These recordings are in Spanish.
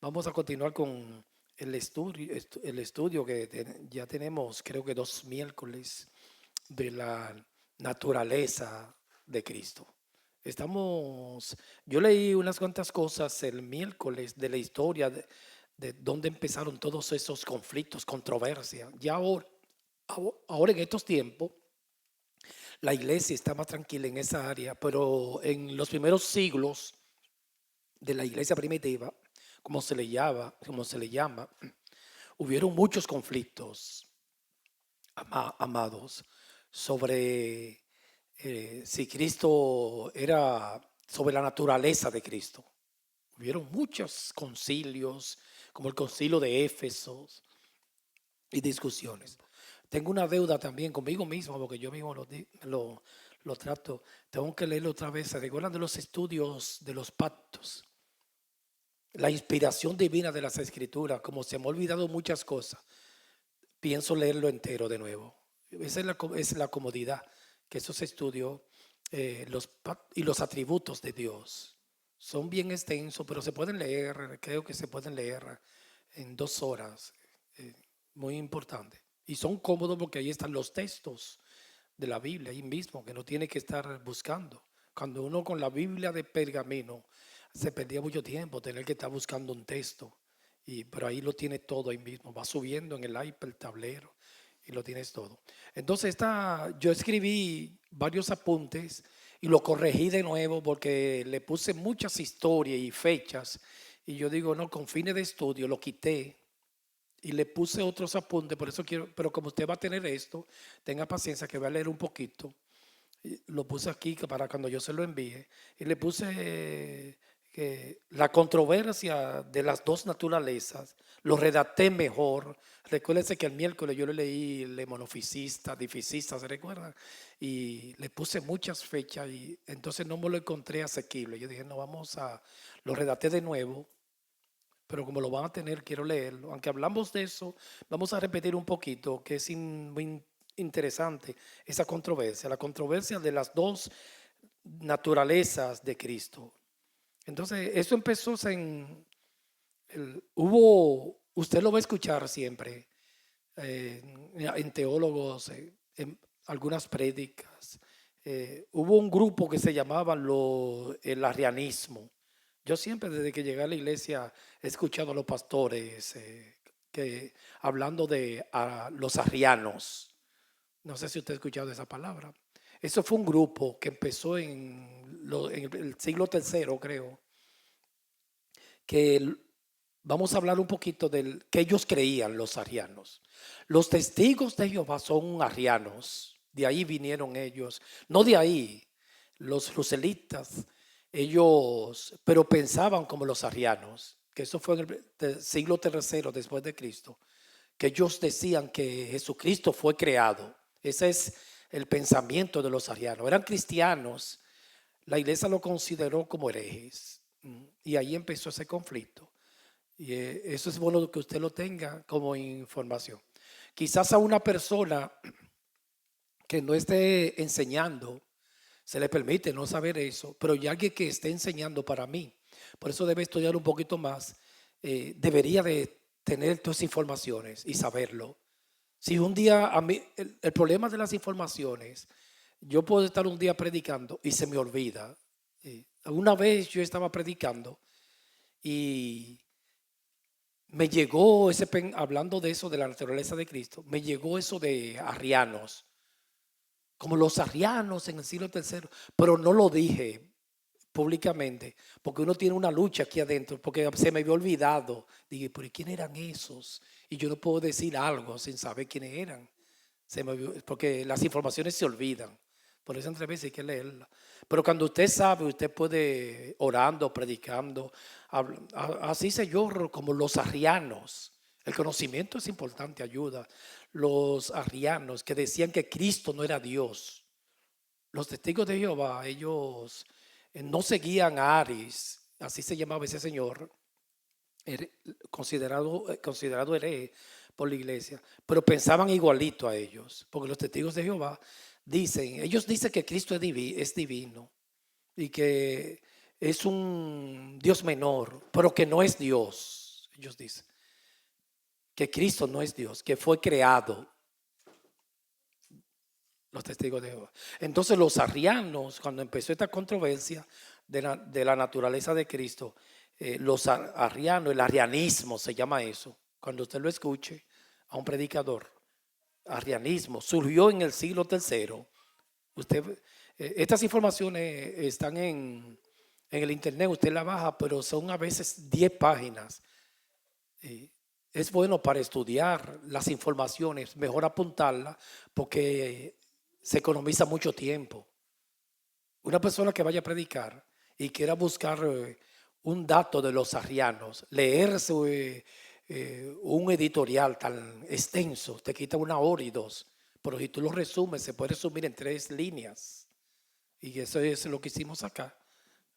Vamos a continuar con el estudio que ya tenemos, creo que 2 miércoles, de la naturaleza de Cristo. Yo leí unas cuantas cosas el miércoles de la historia de dónde empezaron todos esos conflictos, controversias. Ya ahora en estos tiempos, la iglesia está más tranquila en esa área, pero en los primeros siglos de la iglesia primitiva, como se le llama, hubieron muchos conflictos, amados, sobre si Cristo era, sobre la naturaleza de Cristo. Hubieron muchos concilios, como el concilio de Éfeso, y discusiones. Tengo una deuda también conmigo mismo, porque yo mismo lo trato. Tengo que leerlo otra vez. ¿Se recuerdan de los estudios de los pactos? La inspiración divina de las escrituras, como se me ha olvidado muchas cosas, pienso leerlo entero de nuevo. Esa es la comodidad que esos estudios y los atributos de Dios son bien extensos, pero se pueden leer, creo que se pueden leer en 2 horas, eh, muy importante. Y son cómodos porque ahí están los textos de la Biblia, ahí mismo, que no tiene que estar buscando. Cuando uno con la Biblia de pergamino se perdía mucho tiempo tener que estar buscando un texto. Pero ahí lo tiene todo ahí mismo, va subiendo en el iPad, el tablero, y lo tienes todo. Entonces yo escribí varios apuntes y lo corregí de nuevo porque le puse muchas historias y fechas. Y yo digo, no, con fines de estudio lo quité y le puse otros apuntes, por eso quiero, pero como usted va a tener esto, tenga paciencia que voy a leer un poquito. Lo puse aquí para cuando yo se lo envíe. Y le puse que la controversia de las dos naturalezas, lo redacté mejor. Recuérdense que el miércoles yo le leí el monofisista, difisista, ¿se recuerdan? Y le puse muchas fechas y entonces no me lo encontré asequible. Yo dije, no, lo redacté de nuevo, pero como lo van a tener, quiero leerlo. Aunque hablamos de eso, vamos a repetir un poquito, que es muy interesante esa controversia, la controversia de las dos naturalezas de Cristo. Entonces, eso empezó usted lo va a escuchar siempre en teólogos, en algunas prédicas. Hubo un grupo que se llamaba el arrianismo. Yo siempre desde que llegué a la iglesia he escuchado a los pastores hablando de los arrianos. No sé si usted ha escuchado esa palabra. Eso fue un grupo que empezó en el siglo tercero, creo, que vamos a hablar un poquito del que ellos creían, los arrianos. Los testigos de Jehová son arrianos, de ahí vinieron ellos, no de ahí, los ruselitas, ellos, pero pensaban como los arrianos, que eso fue en el siglo tercero después de Cristo, que ellos decían que Jesucristo fue creado. Ese es el pensamiento de los arrianos. Eran cristianos, la iglesia lo consideró como herejes. Y ahí empezó ese conflicto. Y eso es bueno que usted lo tenga como información. Quizás a una persona que no esté enseñando, se le permite no saber eso, pero ya alguien que esté enseñando para mí, por eso debe estudiar un poquito más, debería de tener todas esas informaciones y saberlo. Si un día a mí, el problema de las informaciones, yo puedo estar un día predicando y se me olvida. Una vez yo estaba predicando y me llegó hablando de eso, de la naturaleza de Cristo, me llegó eso de arrianos, como los arrianos en el siglo tercero, pero no lo dije públicamente, porque uno tiene una lucha aquí adentro, porque se me había olvidado. Dije, pero ¿quién eran esos? Y yo no puedo decir algo sin saber quiénes eran, porque las informaciones se olvidan. Por eso entre veces hay que leerla. Pero cuando usted sabe, usted puede orando, predicando. Así se yo como los arrianos. El conocimiento es importante, ayuda. Los arrianos que decían que Cristo no era Dios. Los testigos de Jehová, ellos no seguían a Aris, así se llamaba ese señor, considerado hereje por la iglesia, pero pensaban igualito a ellos, porque los testigos de Jehová ellos dicen que Cristo es divino y que es un Dios menor, pero que no es Dios. ellos dicen. Que Cristo no es Dios, que fue creado. Los testigos de Jehová. Entonces los arrianos, cuando empezó esta controversia de la naturaleza de Cristo, los arrianos, el arrianismo se llama eso. Cuando usted lo escuche a un predicador, arrianismo, surgió en el siglo III. Estas informaciones están en el internet, usted la baja, pero son a veces 10 páginas. Es bueno para estudiar las informaciones, mejor apuntarlas, porque se economiza mucho tiempo. Una persona que vaya a predicar y quiera buscar un dato de los arrianos, leerse un editorial tan extenso, te quita 1 hora y 2. Pero si tú lo resumes, se puede resumir en 3 líneas. Y eso es lo que hicimos acá,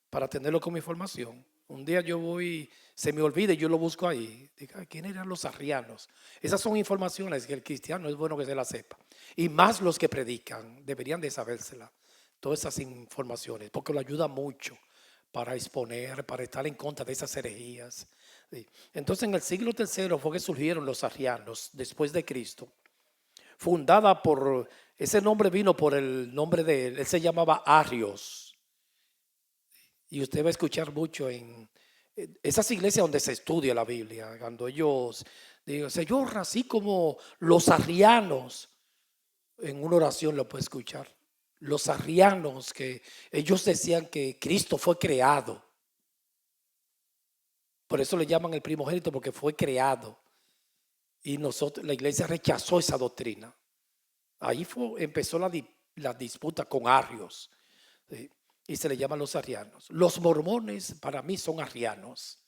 para tenerlo como información. Un día yo voy, se me olvida y yo lo busco ahí. Digo, ¿quién eran los arrianos? Esas son informaciones que el cristiano es bueno que se las sepa. Y más los que predican, deberían de sabérsela. Todas esas informaciones, porque lo ayuda mucho para exponer, para estar en contra de esas herejías. Entonces en el siglo III fue que surgieron los arrianos, después de Cristo. Fundada por, ese nombre vino por el nombre de él se llamaba Arrios. Y usted va a escuchar mucho en esas iglesias donde se estudia la Biblia, cuando ellos digan, Señor, así como los arrianos, en una oración lo puede escuchar. Los arrianos, que ellos decían que Cristo fue creado. Por eso le llaman el primogénito, porque fue creado. Y nosotros, la iglesia rechazó esa doctrina. Ahí empezó la disputa con Arrios. ¿Sí? Y se le llaman los arrianos. Los mormones para mí son arrianos,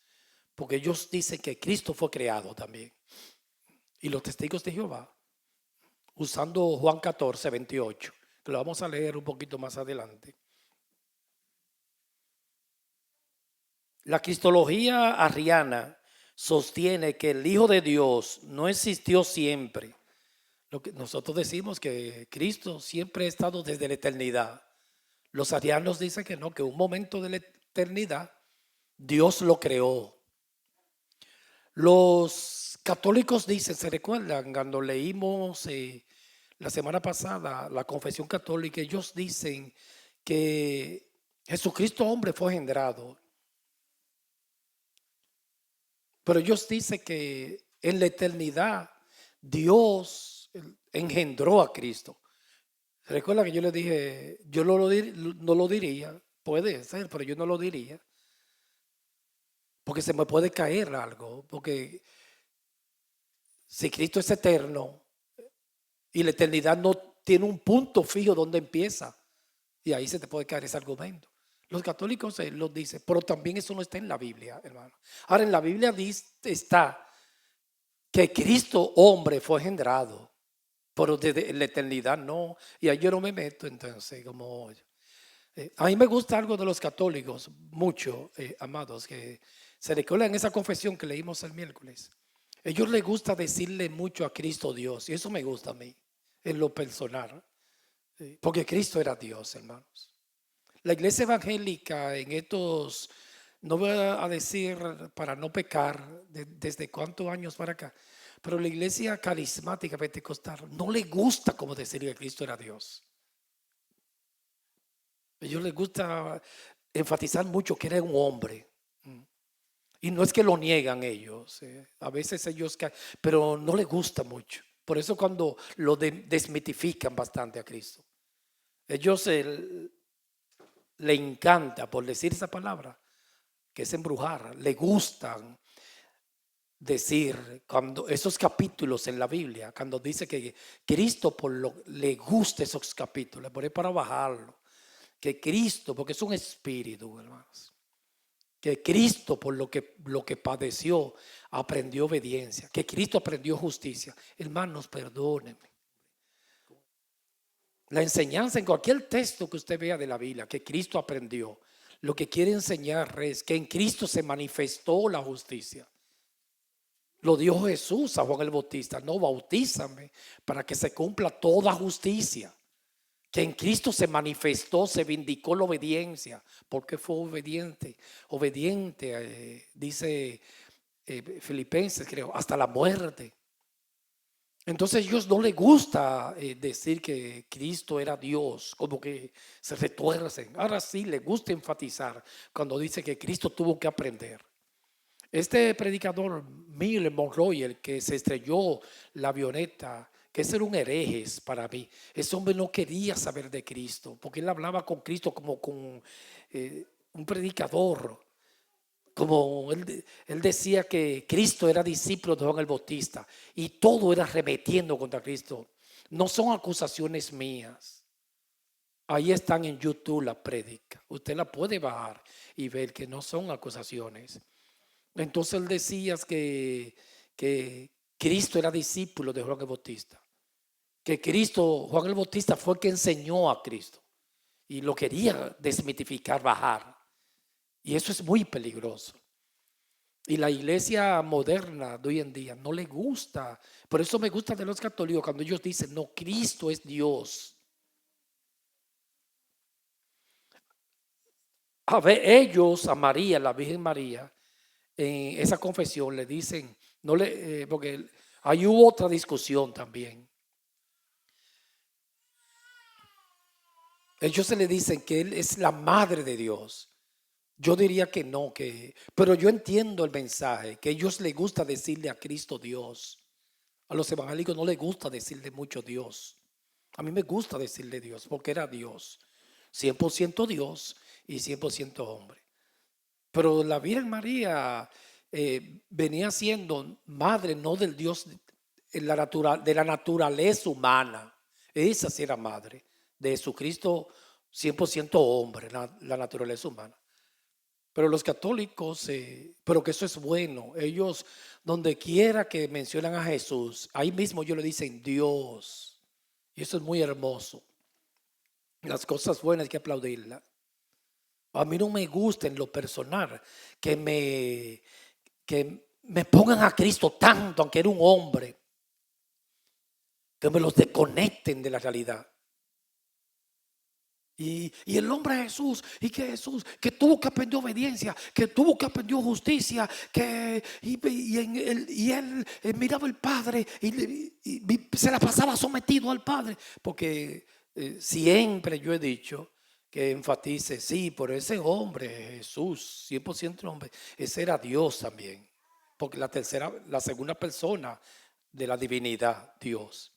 porque ellos dicen que Cristo fue creado también. Y los testigos de Jehová, usando Juan 14, 28, que lo vamos a leer un poquito más adelante. La cristología arriana sostiene que el Hijo de Dios no existió siempre. Lo que nosotros decimos que Cristo siempre ha estado desde la eternidad. Los arianos dicen que no, que un momento de la eternidad Dios lo creó. Los católicos dicen, ¿se recuerdan cuando leímos la semana pasada la confesión católica? Ellos dicen que Jesucristo hombre fue engendrado. Pero ellos dicen que en la eternidad Dios engendró a Cristo. Recuerda que yo le dije, yo no lo diría, puede ser, pero yo no lo diría. Porque se me puede caer algo. Porque si Cristo es eterno y la eternidad no tiene un punto fijo donde empieza, y ahí se te puede caer ese argumento. Los católicos lo dicen, pero también eso no está en la Biblia, hermano. Ahora, en la Biblia está que Cristo hombre fue engendrado, pero desde la eternidad no. Y ahí yo no me meto, entonces, como... a mí me gusta algo de los católicos, mucho, amados, que se recuerdan esa confesión que leímos el miércoles. A ellos les gusta decirle mucho a Cristo Dios, y eso me gusta a mí, en lo personal, porque Cristo era Dios, hermanos. La iglesia evangélica en estos, no voy a decir para no pecar, desde cuántos años para acá, pero la iglesia carismática pentecostal no le gusta como decir que Cristo era Dios. A ellos les gusta enfatizar mucho que era un hombre. Y no es que lo niegan ellos, a veces ellos, pero no les gusta mucho. Por eso cuando lo desmitifican bastante a Cristo. Ellos le encanta, por decir esa palabra, que es embrujar, le gustan decir cuando esos capítulos en la Biblia, cuando dice que Cristo le gusta esos capítulos, por ahí para bajarlo, que Cristo, porque es un espíritu, hermanos, que Cristo por lo que padeció aprendió obediencia, que Cristo aprendió justicia. Hermanos, perdónenme. La enseñanza en cualquier texto que usted vea de la Biblia, que Cristo aprendió, lo que quiere enseñar es que en Cristo se manifestó la justicia. Lo dijo Jesús a Juan el Bautista: no, bautízame para que se cumpla toda justicia. Que en Cristo se manifestó, se vindicó la obediencia, porque fue obediente, dice Filipenses, creo, hasta la muerte. Entonces a ellos no les gusta decir que Cristo era Dios, como que se retuercen. Ahora sí les gusta enfatizar cuando dice que Cristo tuvo que aprender. Este predicador Miller Monroy, el que se estrelló la avioneta, que ese era un hereje para mí. Ese hombre no quería saber de Cristo, porque él hablaba con Cristo como con un predicador. Como él decía que Cristo era discípulo de Juan el Bautista y todo era remetiendo contra Cristo. No son acusaciones mías. Ahí están en YouTube la prédica. Usted la puede bajar y ver que no son acusaciones. Entonces él decía que Cristo era discípulo de Juan el Bautista. Que Juan el Bautista fue el que enseñó a Cristo. Y lo quería desmitificar, bajar. Y eso es muy peligroso. Y la iglesia moderna de hoy en día no le gusta. Por eso me gusta de los católicos cuando ellos dicen, no, Cristo es Dios. A ver, ellos, a María, la Virgen María, en esa confesión le dicen, no le, porque ahí hubo otra discusión también. Ellos se le dicen que Él es la madre de Dios. Yo diría que no, pero yo entiendo el mensaje, que a ellos les gusta decirle a Cristo Dios. A los evangélicos no les gusta decirle mucho Dios. A mí me gusta decirle Dios, porque era Dios. 100% Dios y 100% hombre. Pero la Virgen María venía siendo madre no del Dios de la naturaleza humana. Esa sí era madre de Jesucristo 100% hombre, la naturaleza humana. Pero los católicos, pero que eso es bueno, ellos donde quiera que mencionan a Jesús, ahí mismo ellos le dicen Dios. Y eso es muy hermoso. Las cosas buenas hay que aplaudirlas. A mí no me gusta en lo personal que me pongan a Cristo tanto, aunque era un hombre, que me los desconecten de la realidad. Y el nombre de Jesús, y que Jesús, que tuvo que aprender obediencia, que tuvo que aprender justicia, y él miraba al Padre y se la pasaba sometido al Padre. Porque siempre yo he dicho que enfatice, sí, por ese hombre, Jesús, 100% hombre, ese era Dios también. Porque la segunda persona de la divinidad, Dios.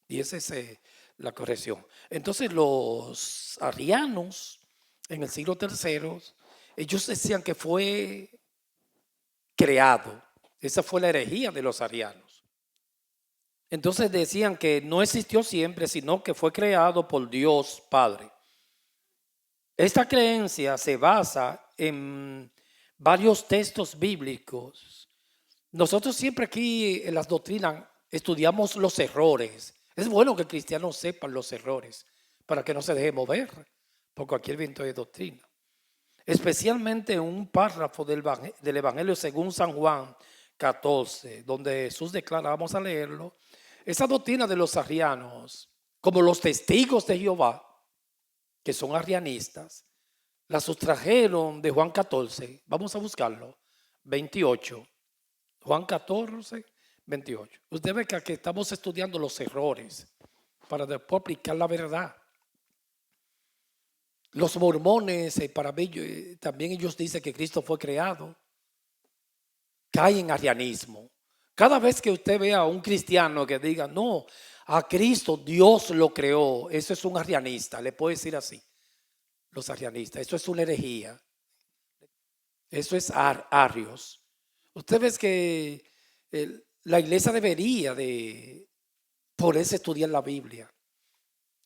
Y ese es la corrección. Entonces los arrianos en el siglo III, ellos decían que fue creado. Esa fue la herejía de los arrianos. Entonces decían que no existió siempre, sino que fue creado por Dios Padre. Esta creencia se basa en varios textos bíblicos. Nosotros siempre aquí en las doctrinas estudiamos los errores. Es bueno que cristianos sepan los errores para que no se deje mover por cualquier viento de doctrina. Especialmente en un párrafo del Evangelio según San Juan 14, donde Jesús declara, vamos a leerlo, esa doctrina de los arrianos, como los testigos de Jehová, que son arrianistas, la sustrajeron de Juan 14, vamos a buscarlo, 28. Juan 14, 28. Usted ve que aquí estamos estudiando los errores para después aplicar la verdad. Los mormones, para mí, también ellos dicen que Cristo fue creado. Caen en arrianismo. Cada vez que usted vea a un cristiano que diga, no, a Cristo Dios lo creó, eso es un arrianista, le puedo decir así. Los arrianistas, eso es una herejía. Eso es arios. Usted ve que la iglesia debería de ponerse a estudiar la Biblia.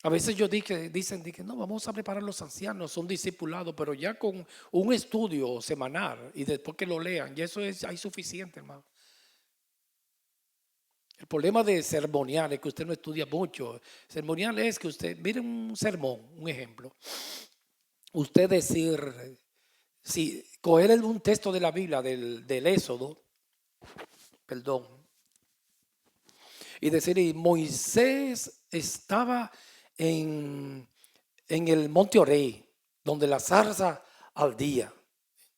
A veces ellos dicen que no, vamos a preparar a los ancianos, son discipulados, pero ya con un estudio semanal y después que lo lean, ya eso es ahí suficiente, hermano. El problema de sermonial es que usted no estudia mucho. Sermonial es que usted, mire un sermón, un ejemplo. Usted decir, si coger un texto de la Biblia, del Éxodo, perdón, y decir, y Moisés estaba en el monte Oré, donde la zarza ardía.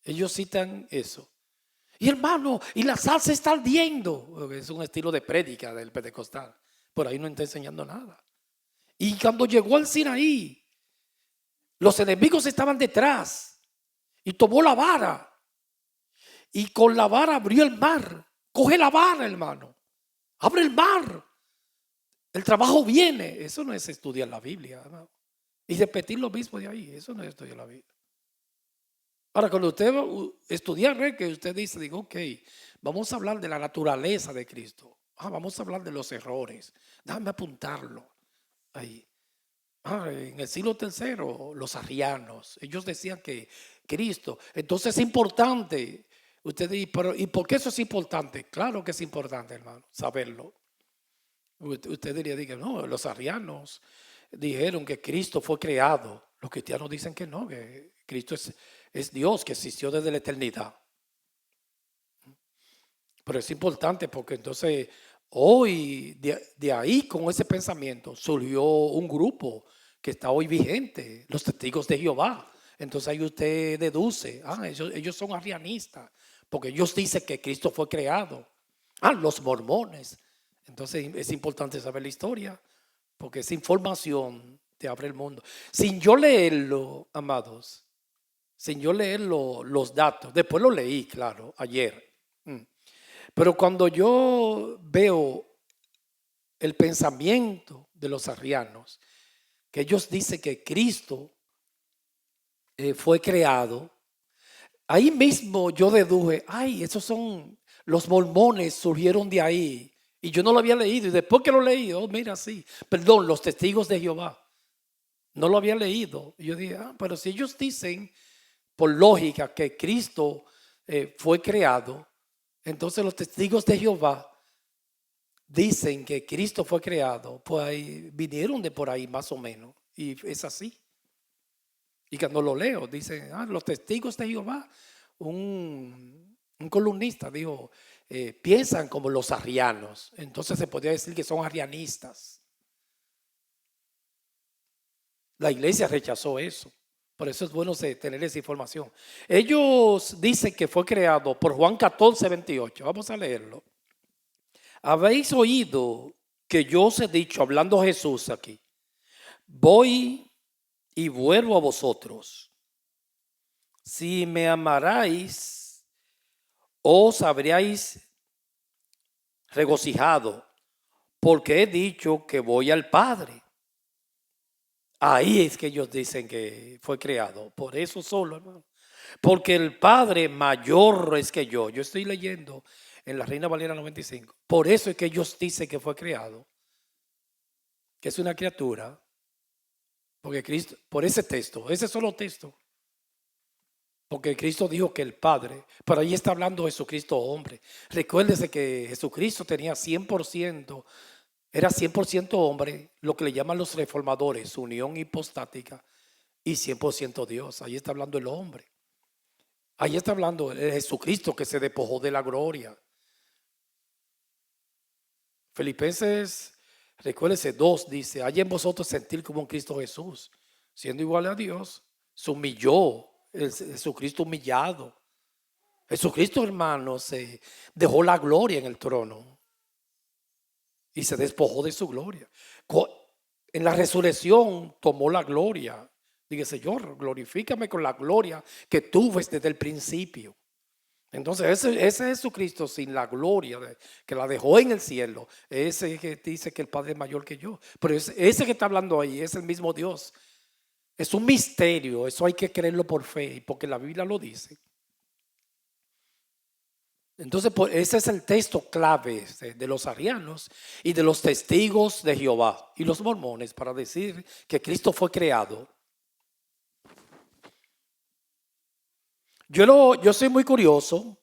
Ellos citan eso. Y hermano, y la sal se está ardiendo. Es un estilo de prédica del pentecostal. Por ahí no está enseñando nada. Y cuando llegó al Sinaí, los enemigos estaban detrás. Y tomó la vara. Y con la vara abrió el mar. Coge la vara, hermano. Abre el mar. El trabajo viene. Eso no es estudiar la Biblia, hermano. Y repetir lo mismo de ahí. Eso no es estudiar la Biblia. Ahora, cuando usted estudia, que usted dice, digo, ok, vamos a hablar de la naturaleza de Cristo. Vamos a hablar de los errores. Déjame apuntarlo ahí. En el siglo tercero, los arrianos, ellos decían que Cristo. Entonces es importante. Usted dice, pero ¿y por qué eso es importante? Claro que es importante, hermano, saberlo. Usted diría, no, los arrianos dijeron que Cristo fue creado. Los cristianos dicen que no, que Cristo es Dios que existió desde la eternidad. Pero es importante porque entonces hoy de ahí con ese pensamiento surgió un grupo que está hoy vigente, los testigos de Jehová. Entonces ahí usted deduce, ellos son arrianistas porque ellos dicen que Cristo fue creado. Los mormones. Entonces es importante saber la historia porque esa información te abre el mundo. Sin yo leerlo, amados, sin yo leer los datos, después lo leí, claro, ayer. Pero cuando yo veo el pensamiento de los arrianos, que ellos dicen que Cristo fue creado, ahí mismo yo deduje, esos son los mormones, surgieron de ahí. Y yo no lo había leído. Y después que lo leí, mira, sí. Perdón, los testigos de Jehová. No lo había leído. Y yo dije, pero si ellos dicen, por lógica, que Cristo fue creado, entonces los testigos de Jehová dicen que Cristo fue creado, pues ahí vinieron de por ahí más o menos. Y es así. Y cuando lo leo, dicen, los testigos de Jehová, un columnista dijo, piensan como los arrianos. Entonces se podría decir que son arrianistas. La iglesia rechazó eso. Por eso es bueno tener esa información. Ellos dicen que fue creado por Juan 14:28. Vamos a leerlo. Habéis oído que yo os he dicho, hablando Jesús aquí, voy y vuelvo a vosotros. Si me amarais, os habríais regocijado, porque he dicho que voy al Padre. Ahí es que ellos dicen que fue creado. Por eso solo, hermano. Porque el Padre mayor es que yo. Yo estoy leyendo en la Reina Valera 95. Por eso es que ellos dicen que fue creado. Que es una criatura. Porque Cristo, por ese texto, ese solo texto. Porque Cristo dijo que el Padre, pero ahí está hablando Jesucristo hombre. Recuérdese que Jesucristo tenía 100%, era 100% hombre, lo que le llaman los reformadores, unión hipostática, y 100% Dios. Ahí está hablando el hombre. Ahí está hablando el Jesucristo que se despojó de la gloria. Filipenses, recuérdese 2, dice, hay en vosotros sentir como un Cristo Jesús, siendo igual a Dios, se humilló, Jesucristo humillado. Jesucristo, hermano, se dejó la gloria en el trono y se despojó de su gloria. En la resurrección tomó la gloria. Dije, Señor, glorifícame con la gloria que tuve desde el principio. Entonces ese Jesucristo sin la gloria que la dejó en el cielo, ese que dice que el Padre es mayor que yo, pero ese que está hablando ahí es el mismo Dios. Es un misterio, eso hay que creerlo por fe, porque la Biblia lo dice. Entonces ese es el texto clave de los arrianos y de los testigos de Jehová y los mormones para decir que Cristo fue creado. Yo soy muy curioso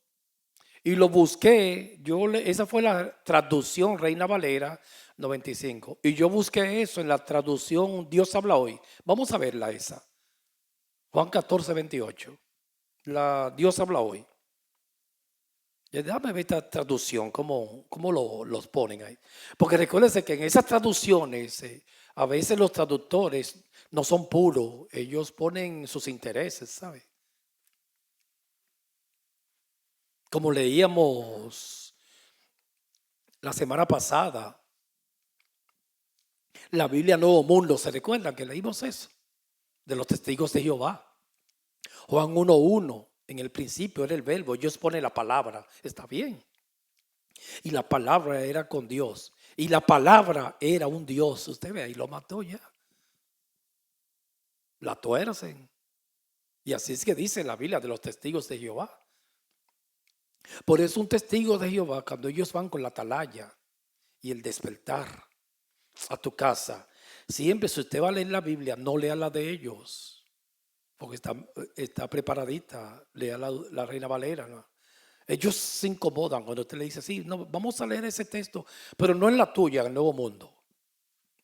y lo busqué. Esa fue la traducción Reina Valera 95. Y yo busqué eso en la traducción Dios habla hoy. Vamos a verla esa. Juan 14:28. La Dios habla hoy. Déjame ver esta traducción, cómo los ponen ahí. Porque recuérdense que en esas traducciones, a veces los traductores no son puros. Ellos ponen sus intereses, ¿sabe? Como leíamos la semana pasada, la Biblia Nuevo Mundo, ¿se recuerdan que leímos eso? De los testigos de Jehová. Juan 1:1, en el principio era el verbo, Dios pone la palabra, está bien. Y la palabra era con Dios. Y la palabra era un Dios. Usted ve, ahí lo mató ya. La tuercen. Y así es que dice la Biblia de los testigos de Jehová. Por eso un testigo de Jehová, cuando ellos van con la atalaya y el despertar a tu casa, siempre si usted va a leer la Biblia, no lea la de ellos, porque está preparadita, lea la Reina Valera, ¿no? Ellos se incomodan cuando usted le dice, sí, no, vamos a leer ese texto, pero no en la tuya, en el Nuevo Mundo.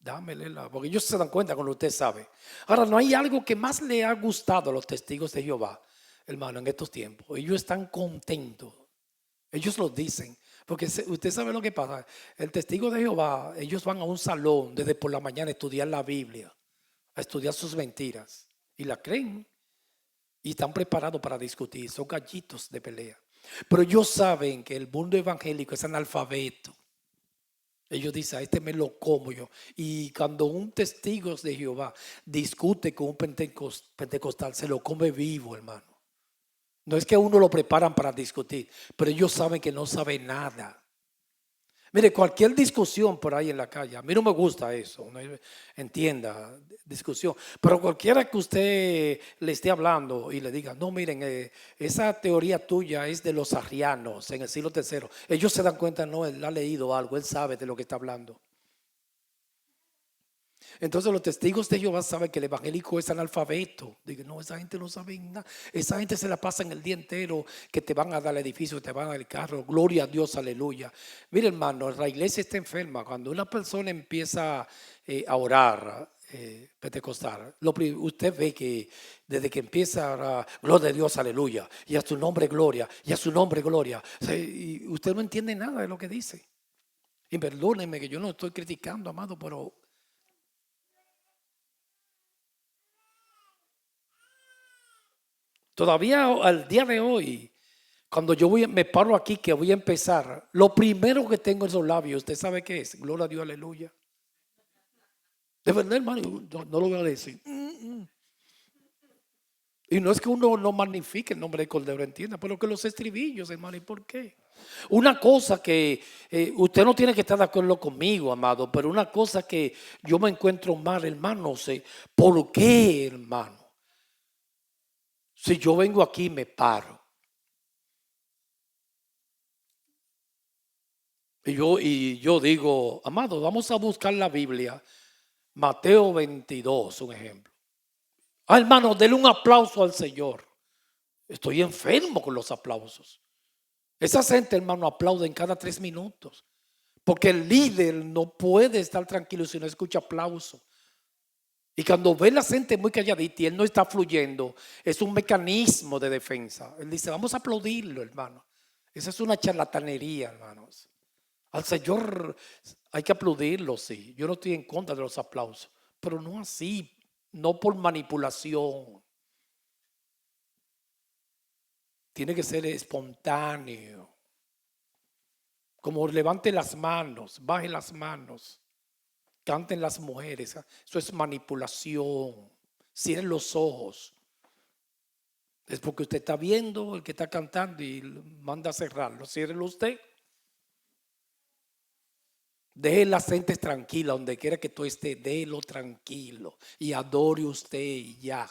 Déjame leerla, porque ellos se dan cuenta cuando usted sabe. Ahora, no hay algo que más le ha gustado a los testigos de Jehová, hermano, en estos tiempos. Ellos están contentos. Ellos lo dicen. Porque usted sabe lo que pasa. El testigo de Jehová, ellos van a un salón desde por la mañana a estudiar la Biblia, a estudiar sus mentiras. Y la creen. Y están preparados para discutir. Son gallitos de pelea. Pero ellos saben que el mundo evangélico es analfabeto. Ellos dicen, a este me lo como yo. Y cuando un testigo de Jehová discute con un pentecostal, se lo come vivo, hermano. No es que uno lo preparan para discutir, pero ellos saben que no sabe nada. Mire, cualquier discusión por ahí en la calle, a mí no me gusta eso, no entienda, discusión. Pero cualquiera que usted le esté hablando y le diga, no, miren, esa teoría tuya es de los arrianos en el siglo III. Ellos se dan cuenta, no, él ha leído algo, él sabe de lo que está hablando. Entonces los testigos de Jehová saben que el evangélico es analfabeto. Digo, no, esa gente no sabe nada. Esa gente se la pasa en el día entero que te van a dar el edificio, te van a dar el carro. Gloria a Dios, aleluya. Mire, hermano, la iglesia está enferma. Cuando una persona empieza a orar, pentecostal, usted ve que desde que empieza a gloria a Dios, aleluya, y a su nombre gloria, y a su nombre gloria, y usted no entiende nada de lo que dice. Y perdónenme que yo no estoy criticando, amado, pero todavía al día de hoy, cuando yo me paro aquí que voy a empezar, lo primero que tengo en esos labios, ¿usted sabe qué es? Gloria a Dios, aleluya. De verdad, hermano, no lo voy a decir. Y no es que uno no magnifique el nombre del Cordero, entienda, pero que los estribillos, hermano, ¿y por qué? Una cosa que usted no tiene que estar de acuerdo conmigo, amado, pero una cosa que yo me encuentro mal, hermano, sé por qué, hermano. Si yo vengo aquí me paro. Y yo digo, amado, vamos a buscar la Biblia. Mateo 22, un ejemplo. Hermano, denle un aplauso al Señor. Estoy enfermo con los aplausos. Esa gente, hermano, aplauden cada 3 minutos. Porque el líder no puede estar tranquilo si no escucha aplauso. Y cuando ve la gente muy calladita y él no está fluyendo, es un mecanismo de defensa. Él dice, vamos a aplaudirlo, hermano. Esa es una charlatanería, hermanos. Al Señor hay que aplaudirlo, sí. Yo no estoy en contra de los aplausos, pero no así, no por manipulación. Tiene que ser espontáneo. Como levante las manos, baje las manos, canten las mujeres. Eso es manipulación. Cierren los ojos. Es porque usted está viendo el que está cantando y manda a cerrarlo. Ciérrelo usted. Deje las gentes tranquila, donde quiera que tú estés, déjelo tranquilo y adore usted y ya.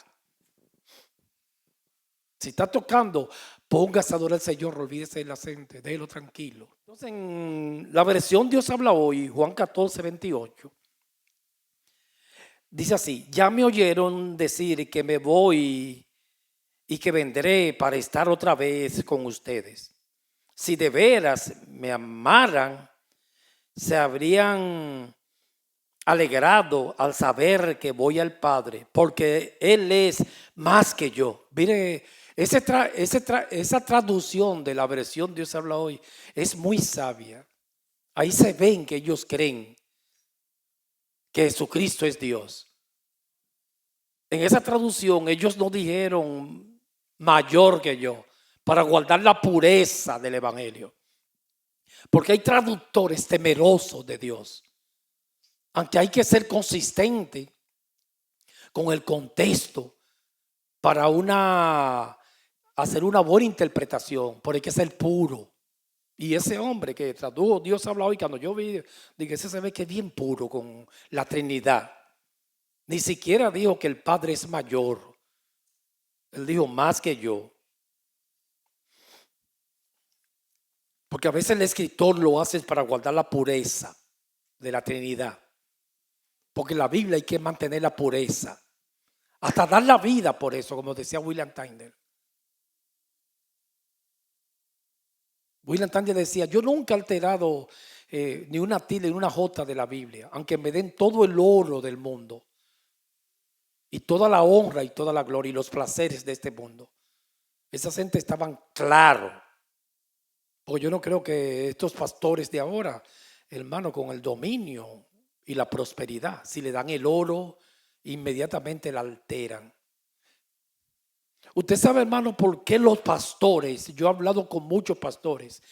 Si está tocando, póngase a adorar al Señor, olvídese de la gente, déjelo tranquilo. Entonces, en la versión Dios habla hoy, Juan 14:28, dice así: ya me oyeron decir que me voy y que vendré para estar otra vez con ustedes. Si de veras me amaran, se habrían alegrado al saber que voy al Padre, porque Él es más que yo. Mire, esa traducción de la versión Dios habla hoy es muy sabia. Ahí se ven que ellos creen que Jesucristo es Dios. En esa traducción ellos no dijeron mayor que yo, para guardar la pureza del evangelio. Porque hay traductores temerosos de Dios. Aunque hay que ser consistente con el contexto para hacer una buena interpretación, pero hay que ser puro. Y ese hombre que tradujo Dios habla hoy, cuando yo vi, dije, ese se ve que es bien puro con la Trinidad. Ni siquiera dijo que el Padre es mayor. Él dijo más que yo. Porque a veces el escritor lo hace para guardar la pureza de la Trinidad. Porque en la Biblia hay que mantener la pureza. Hasta dar la vida por eso, como decía William Tyndale. William Tyndale decía, yo nunca he alterado ni una tilde ni una jota de la Biblia, aunque me den todo el oro del mundo y toda la honra y toda la gloria y los placeres de este mundo. Esa gente estaban claros. Porque yo no creo que estos pastores de ahora, hermano, con el dominio y la prosperidad, si le dan el oro, inmediatamente la alteran. Usted sabe, hermano, por qué los pastores, yo he hablado con muchos pastores,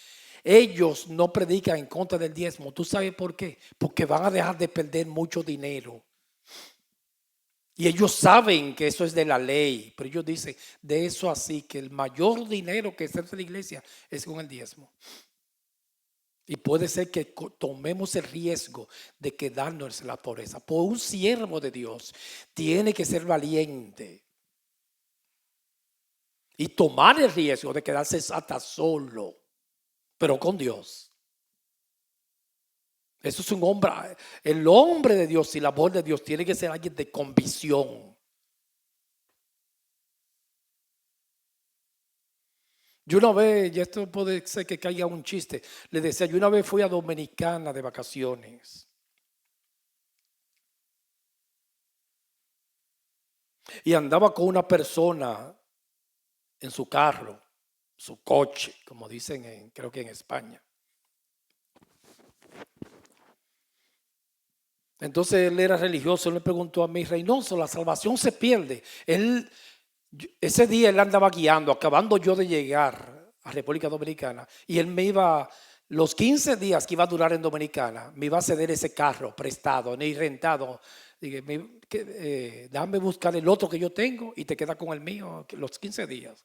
ellos no predican en contra del diezmo. ¿Tú sabes por qué? Porque van a dejar de perder mucho dinero. Y ellos saben que eso es de la ley, pero ellos dicen de eso así, que el mayor dinero que se hace en la iglesia es con el diezmo. Y puede ser que tomemos el riesgo de quedarnos en la pobreza. Por un siervo de Dios tiene que ser valiente y tomar el riesgo de quedarse hasta solo, pero con Dios. Eso es un hombre, el hombre de Dios y la voz de Dios tiene que ser alguien de convicción. Yo una vez, y esto puede ser que caiga un chiste, le decía, yo una vez fui a Dominicana de vacaciones. Y andaba con una persona en su carro, su coche, como dicen creo que en España. Entonces él era religioso, él me preguntó a mí, Reynoso, la salvación se pierde. Ese día él andaba guiando, acabando yo de llegar a República Dominicana, y él me iba, los 15 días que iba a durar en Dominicana, me iba a ceder ese carro prestado, ni rentado. Dije, déjame buscar el otro que yo tengo y te quedas con el mío los 15 días.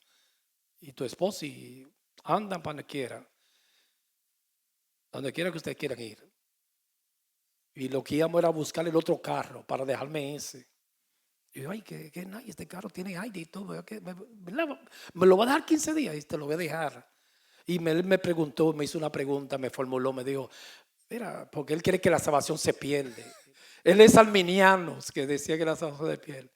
Y tu esposa y andan para donde quiera que ustedes quieran ir. Y lo que íbamos era buscar el otro carro para dejarme ese. Y yo, ay, que nice, este carro tiene aire y todo. Me lo va a dejar 15 días y te lo voy a dejar. Y él me preguntó, me hizo una pregunta, me formuló, me dijo, mira, porque él cree que la salvación se pierde. Él es arminiano, que decía que la salvación se pierde.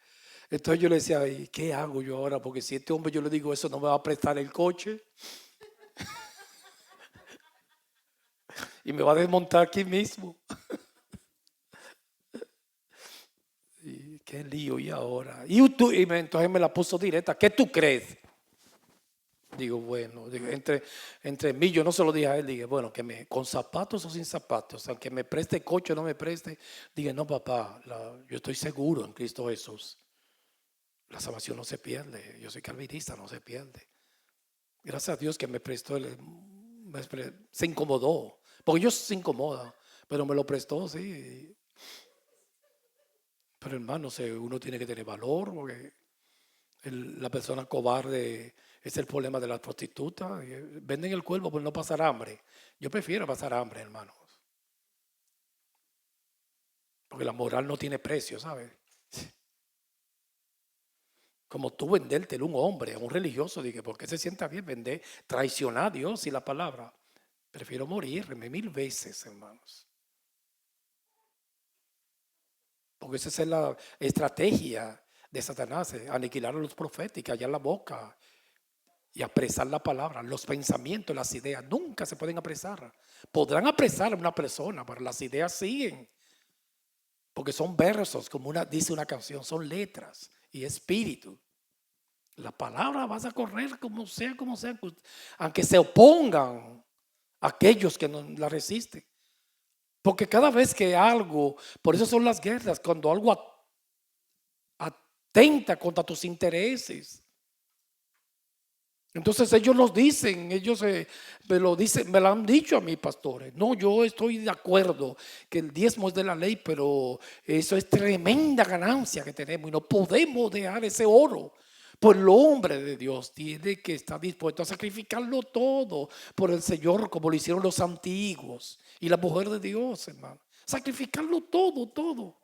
Entonces yo le decía, ¿y qué hago yo ahora? Porque si este hombre yo le digo eso, no me va a prestar el coche. Y me va a desmontar aquí mismo. Y qué lío, y ahora. Entonces me la puso directa. ¿Qué tú crees? Digo, bueno, entre mí, yo no se lo dije a él. Dije, bueno, con zapatos o sin zapatos, aunque me preste coche o no me preste. Dije, no, papá, yo estoy seguro en Cristo Jesús. La salvación no se pierde. Yo soy calvinista, no se pierde. Gracias a Dios que me prestó, se incomodó. Porque ellos se incomodan, pero me lo prestó, sí. Pero hermano, uno tiene que tener valor, porque la persona cobarde es el problema de las prostitutas. Venden el cuerpo por no pasar hambre. Yo prefiero pasar hambre, hermanos. Porque la moral no tiene precio, ¿sabes? Como tú vendértelo a un hombre, a un religioso, dije, ¿por qué se sienta bien vender, traicionar a Dios y la palabra? Prefiero morirme 1000 veces, hermanos. Porque esa es la estrategia de Satanás, aniquilar a los profetas y callar la boca y apresar la palabra. Los pensamientos, las ideas nunca se pueden apresar. Podrán apresar a una persona, pero las ideas siguen. Porque son versos, como dice una canción, son letras y espíritu. La palabra vas a correr como sea, aunque se opongan aquellos que no la resisten. Porque cada vez que algo, por eso son las guerras, cuando algo atenta contra tus intereses, Entonces ellos los dicen, me lo dicen, me lo han dicho a mis pastores. No, yo estoy de acuerdo que el diezmo es de la ley, pero eso es tremenda ganancia que tenemos y no podemos dejar ese oro. Pues el hombre de Dios tiene que estar dispuesto a sacrificarlo todo por el Señor, como lo hicieron los antiguos y la mujer de Dios, hermano. Sacrificarlo todo, todo.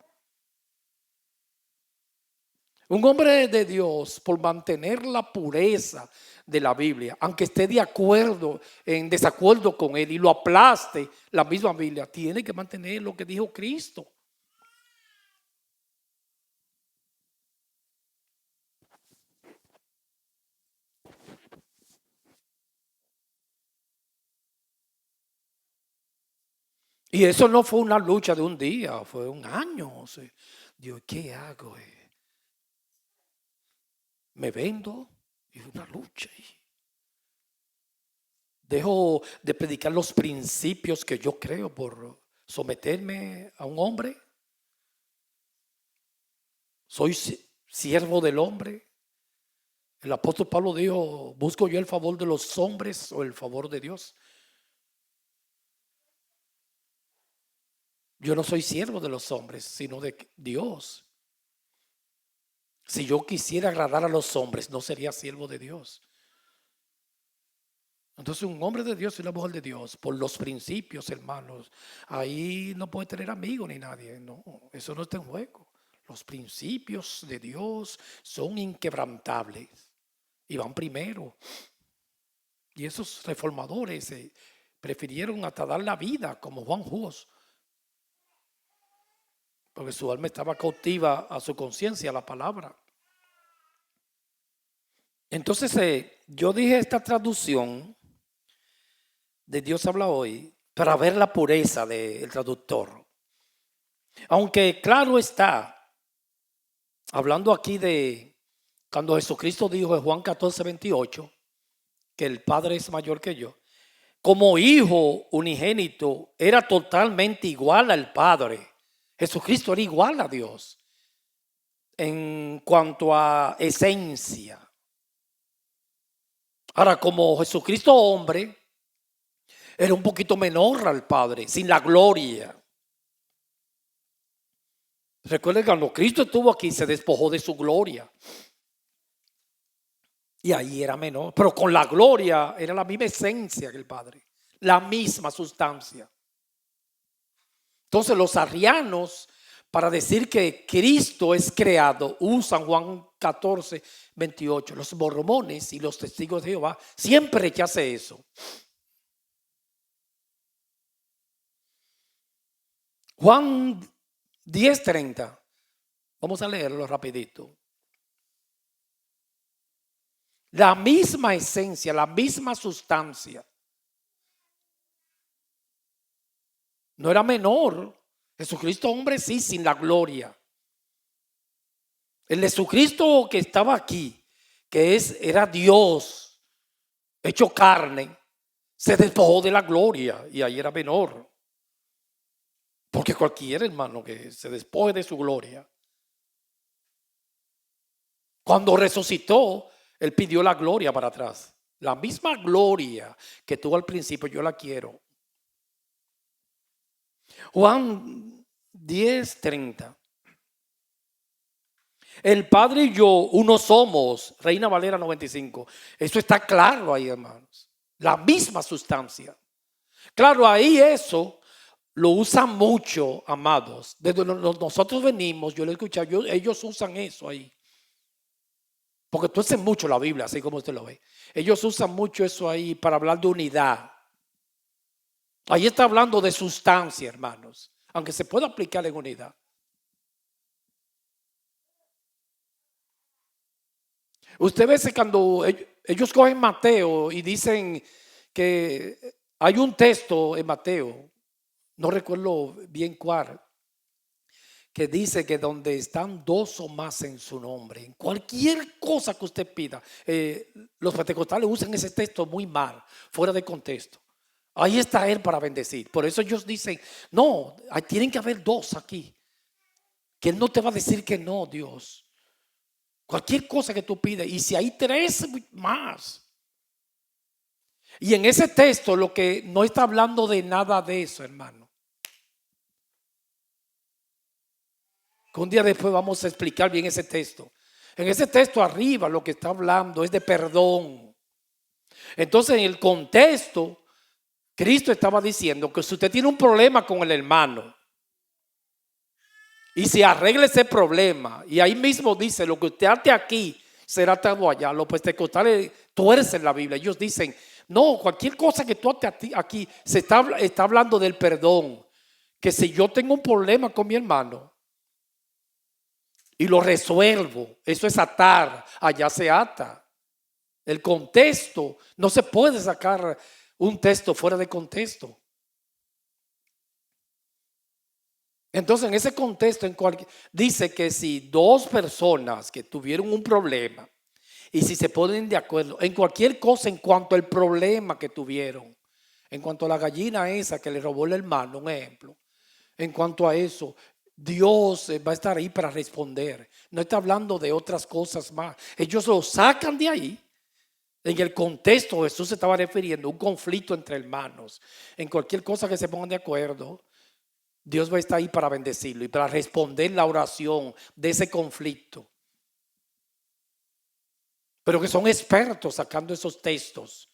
Un hombre de Dios, por mantener la pureza de la Biblia, aunque esté de acuerdo, en desacuerdo con él y lo aplaste la misma Biblia, tiene que mantener lo que dijo Cristo. Y eso no fue una lucha de un día, fue un año. O sea, Dios, ¿qué hago? Me vendo y una lucha. Dejo de predicar los principios que yo creo por someterme a un hombre. Soy siervo del hombre. El apóstol Pablo dijo, ¿busco yo el favor de los hombres o el favor de Dios? Yo no soy siervo de los hombres, sino de Dios. Si yo quisiera agradar a los hombres, no sería siervo de Dios. Entonces un hombre de Dios y una mujer de Dios, por los principios, hermanos, ahí no puede tener amigos ni nadie. No, eso no está en juego. Los principios de Dios son inquebrantables y van primero. Y esos reformadores prefirieron hasta dar la vida, como Juan Hus, porque su alma estaba cautiva a su conciencia, a la palabra. Entonces yo dije esta traducción de Dios habla hoy para ver la pureza del traductor. Aunque claro está, hablando aquí de cuando Jesucristo dijo en Juan 14:28 que el Padre es mayor que yo, como hijo unigénito era totalmente igual al Padre. Jesucristo era igual a Dios en cuanto a esencia. Ahora, como Jesucristo hombre, era un poquito menor al Padre, sin la gloria. Recuerden que cuando Cristo estuvo aquí, se despojó de su gloria. Y ahí era menor, pero con la gloria era la misma esencia que el Padre, la misma sustancia. Entonces los arrianos, para decir que Cristo es creado, usan Juan 14:28. Los mormones y los testigos de Jehová siempre rechazan eso. Juan 10:30. Vamos a leerlo rapidito. La misma esencia, la misma sustancia. No era menor. Jesucristo hombre sí, sin la gloria. El Jesucristo que estaba aquí, que era Dios, hecho carne, se despojó de la gloria y ahí era menor. Porque cualquier hermano que se despoje de su gloria. Cuando resucitó, él pidió la gloria para atrás. La misma gloria que tuvo al principio, yo la quiero. Juan 10:30. El Padre y yo uno somos. Reina Valera 95. Eso está claro ahí, hermanos. La misma sustancia. Claro, ahí eso lo usan mucho, amados. Desde nosotros venimos, yo lo he escuchado, ellos usan eso ahí. Porque tú haces mucho la Biblia, así como usted lo ve. Ellos usan mucho eso ahí para hablar de unidad. Ahí está hablando de sustancia, hermanos. Aunque se pueda aplicar en unidad. Usted ve cuando ellos cogen Mateo y dicen que hay un texto en Mateo, no recuerdo bien cuál, que dice que donde están dos o más en su nombre, en cualquier cosa que usted pida, los pentecostales usan ese texto muy mal, fuera de contexto. Ahí está él para bendecir. Por eso ellos dicen, no, tienen que haber dos aquí. Que él no te va a decir que no, Dios. Cualquier cosa que tú pidas. Y si hay tres más. Y en ese texto lo que no está hablando de nada de eso, hermano. Que un día después vamos a explicar bien ese texto. En ese texto arriba lo que está hablando es de perdón. Entonces en el contexto, Cristo estaba diciendo que si usted tiene un problema con el hermano y se arregla ese problema, y ahí mismo dice, lo que usted ate aquí será atado allá. Los pentecostales tuercen la Biblia. Ellos dicen, no, cualquier cosa que tú ate aquí se está hablando del perdón. Que si yo tengo un problema con mi hermano y lo resuelvo, eso es atar, allá se ata. El contexto, no se puede sacar un texto fuera de contexto. Entonces, en ese contexto, dice que si dos personas que tuvieron un problema y si se ponen de acuerdo en cualquier cosa en cuanto al problema que tuvieron, en cuanto a la gallina esa que le robó el hermano, un ejemplo, en cuanto a eso, Dios va a estar ahí para responder. No está hablando de otras cosas más. Ellos lo sacan de ahí. En el contexto Jesús se estaba refiriendo a un conflicto entre hermanos. En cualquier cosa que se pongan de acuerdo, Dios va a estar ahí para bendecirlo y para responder la oración de ese conflicto. Pero que son expertos sacando esos textos.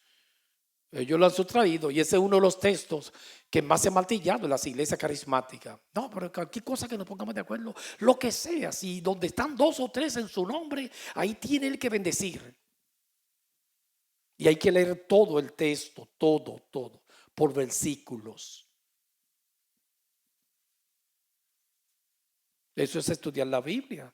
Ellos lo han sustraído y ese es uno de los textos que más se ha martillado en las iglesias carismáticas. No, pero cualquier cosa que nos pongamos de acuerdo, lo que sea, si donde están dos o tres en su nombre, ahí tiene él que bendecir. Y hay que leer todo el texto, todo, por versículos. Eso es estudiar la Biblia.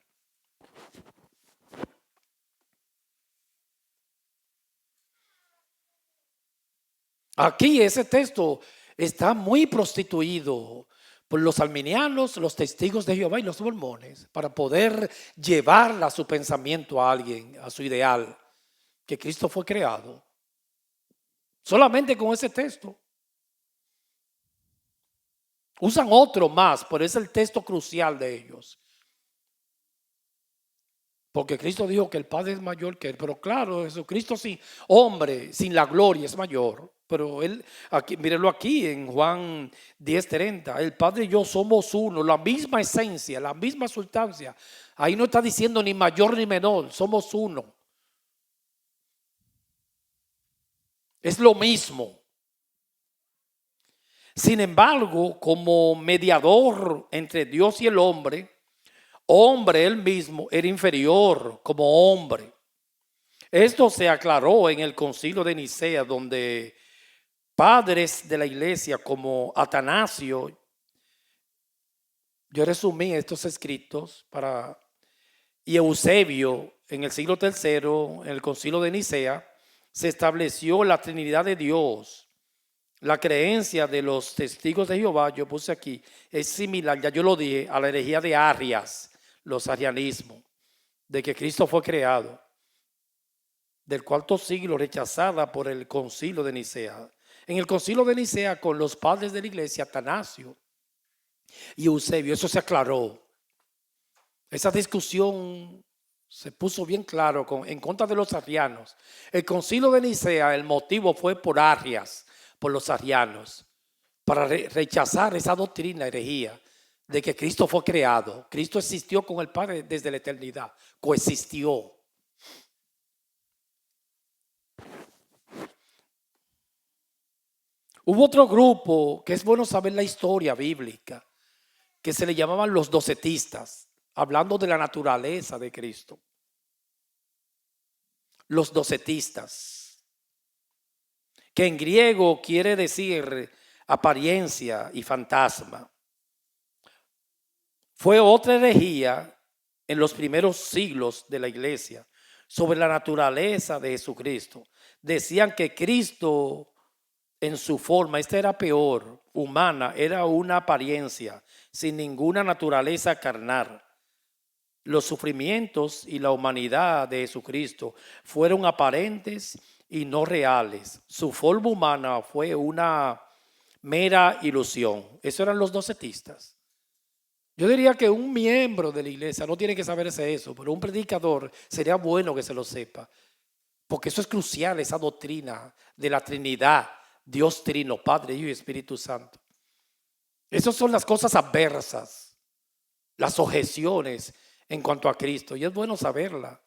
Aquí ese texto está muy prostituido por los arminianos, los testigos de Jehová y los mormones para poder llevar a su pensamiento a alguien, a su ideal, que Cristo fue creado. Solamente con ese texto. Usan otro más, pero es el texto crucial de ellos. Porque Cristo dijo que el Padre es mayor que él. Pero claro, Jesucristo sin hombre, sin la gloria es mayor. Pero él, aquí, mírenlo aquí en Juan 10:30. El Padre y yo somos uno, la misma esencia, la misma sustancia. Ahí no está diciendo ni mayor ni menor, somos uno. Es lo mismo. Sin embargo, como mediador entre Dios y el hombre él mismo era inferior como hombre. Esto se aclaró en el Concilio de Nicea, donde padres de la iglesia como Atanasio, yo resumí estos escritos y Eusebio en el siglo III, en el Concilio de Nicea, se estableció la Trinidad de Dios. La creencia de los testigos de Jehová, yo puse aquí, es similar, ya yo lo dije, a la herejía de Arias, los arianismos, de que Cristo fue creado, del cuarto siglo, rechazada por el Concilio de Nicea. En el Concilio de Nicea, con los padres de la iglesia, Atanasio y Eusebio, eso se aclaró. Esa discusión se puso bien claro en contra de los arianos. El Concilio de Nicea, el motivo fue por Arias, por los arianos, para rechazar esa doctrina, herejía, de que Cristo fue creado. Cristo existió con el Padre desde la eternidad, coexistió. Hubo otro grupo que es bueno saber la historia bíblica, que se le llamaban los docetistas, hablando de la naturaleza de Cristo. Los docetistas, que en griego quiere decir apariencia y fantasma. Fue otra herejía en los primeros siglos de la iglesia sobre la naturaleza de Jesucristo. Decían que Cristo en su forma, esta era peor, humana, era una apariencia sin ninguna naturaleza carnal. Los sufrimientos y la humanidad de Jesucristo fueron aparentes y no reales. Su forma humana fue una mera ilusión. Esos eran los docetistas. Yo diría que un miembro de la iglesia no tiene que saberse eso, pero un predicador sería bueno que se lo sepa. porque eso es crucial, esa doctrina de la Trinidad, Dios Trino, Padre, Hijo y Espíritu Santo. Esas son las cosas adversas, las objeciones en cuanto a Cristo, y es bueno saberla.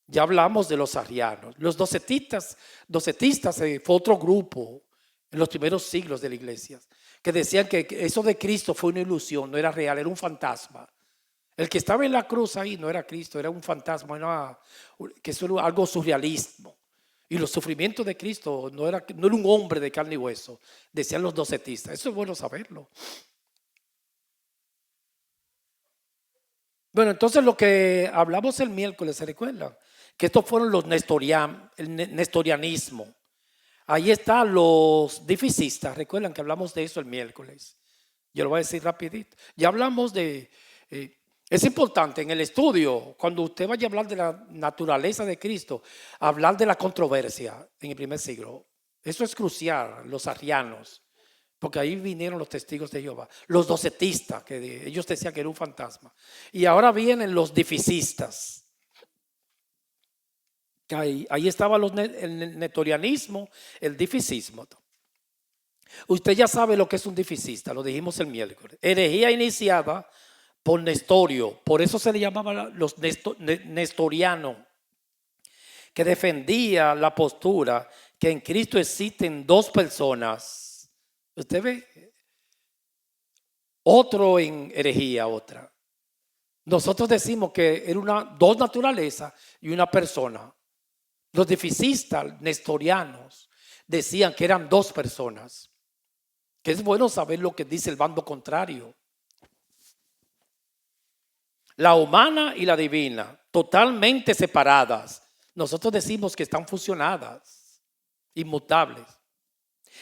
Ya hablamos de los arrianos. Los docetistas fue otro grupo en los primeros siglos de la iglesia, que decían que eso de Cristo fue una ilusión, no era real, era un fantasma. El que estaba en la cruz ahí no era Cristo, era un fantasma, que eso era algo surrealismo. Y los sufrimientos de Cristo no era un hombre de carne y hueso, decían los docetistas. Eso es bueno saberlo. Bueno, entonces lo que hablamos el miércoles, ¿se recuerdan? Que estos fueron los el nestorianismo. Ahí están los dificistas. Recuerdan que hablamos de eso el miércoles. Yo lo voy a decir rapidito. Ya hablamos de... es importante en el estudio, cuando usted vaya a hablar de la naturaleza de Cristo, hablar de la controversia en el primer siglo. Eso es crucial, los arrianos, porque ahí vinieron los testigos de Jehová, los docetistas, que ellos decían que era un fantasma. Y ahora vienen los dificistas. Ahí estaba el nestorianismo, el dificismo. Usted ya sabe lo que es un difisista, lo dijimos el miércoles. Herejía iniciada por Nestorio, por eso se le llamaba los nestorianos, que defendía la postura que en Cristo existen dos personas. Usted ve, otro en herejía, otra. Nosotros decimos que era dos naturalezas y una persona. Los difisistas nestorianos decían que eran dos personas. Que es bueno saber lo que dice el bando contrario. La humana y la divina, totalmente separadas. Nosotros decimos que están fusionadas, inmutables.